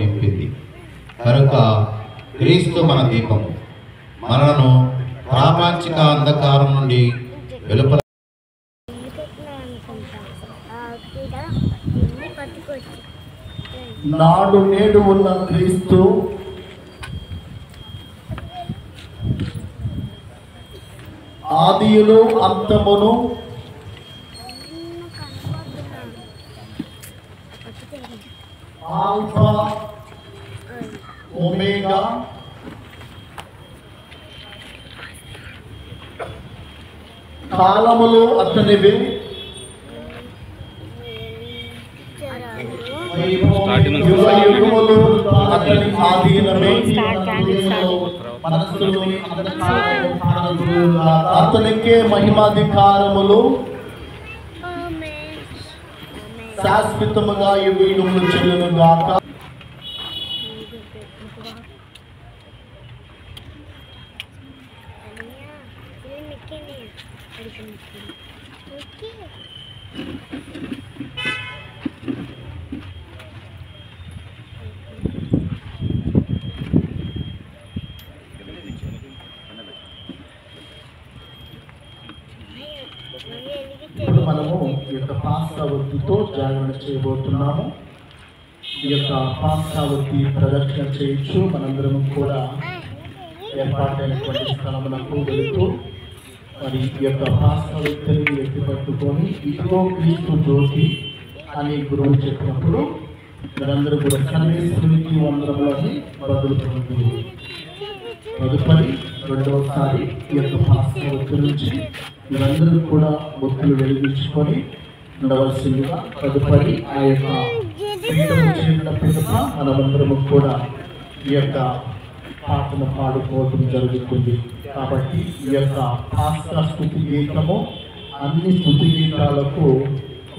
నింపింది. కనుక క్రీస్తు మన దీపము, మనలను ప్రాపంచిక అంధకారం నుండి వెలుపల నాడు నేడు ఉన్న క్రీస్తు ఆదియును అంతమును ఆల్ఫా ఒమేగా కాలములు అతనివి, యుగములు అతని ఆధీనమే. అతనికే మహిమాధికారములు శాశ్వతముగా యుగములు చెల్లును గాక. ఇప్పుడు మనము ఈ యొక్క పాస్కావృత్తితో జాగరణ చేయబోతున్నాము. ఈ యొక్క పాస్కావృత్తి ప్రదర్శన చేయొచ్చు. మనందరం కూడా ఏర్పాటైనటువంటి స్థలములకు వెళుతూ మరి ఈ యొక్క పాస్కావృత్తిని ఎత్తి పట్టుకొని ఇదిగో క్రీస్తు జ్యోతి అని గురువు చెప్పినప్పుడు మీరందరూ కూడా సర్వేశ్వరునికి వందనములని మొదలుపెడుతుంది. తదుపరి రెండవసారి ఈ యొక్క పాస్కావృత్తి నుంచి మీరందరూ కూడా ఒత్తులు వెలిగించుకొని ఉండవలసిందిగా తదుపరి ఆ యొక్క పీఠము చేరిన పిదప మనమందరము కూడా ఈ యొక్క పాటను పాడుకోవడం జరుగుతుంది. కాబట్టి ఈ యొక్క పాస్కా స్తుతి గీతము అన్ని స్తుతి గీతాలకు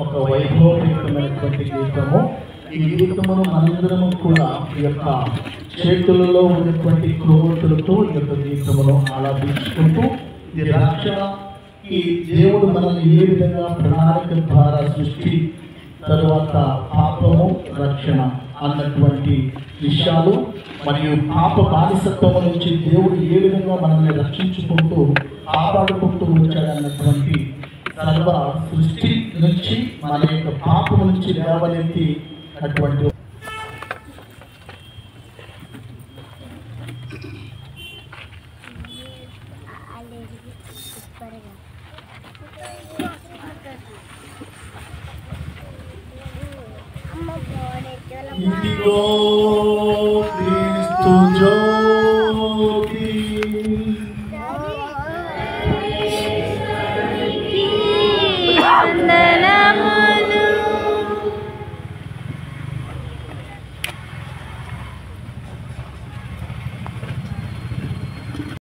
ఒక వైభవపేతమైనటువంటి గీతము. ఈ గీతమును మనందరము కూడా ఈ యొక్క చేతులలో ఉన్నటువంటి క్రోతులతో ఈ యొక్క గీతమును ఆలాపించుకుంటూ ఇది రక్షణ, ఈ దేవుడు మనల్ని ఏ విధంగా ప్రణాళిక ద్వారా సృష్టి తరువాత పాపము రక్షణ అన్నటువంటి విషయాలు మరియు పాప బానిసత్వం నుంచి దేవుడు ఏ విధంగా మనల్ని రక్షించుకుంటూ కాపాడుకుంటూ వచ్చాడన్నటువంటి సర్వ సృష్టి నుంచి మన యొక్క పాపం నుంచి లేవనెత్తి అటువంటి ఇదిగో క్రీస్తు జ్యోతి Amen.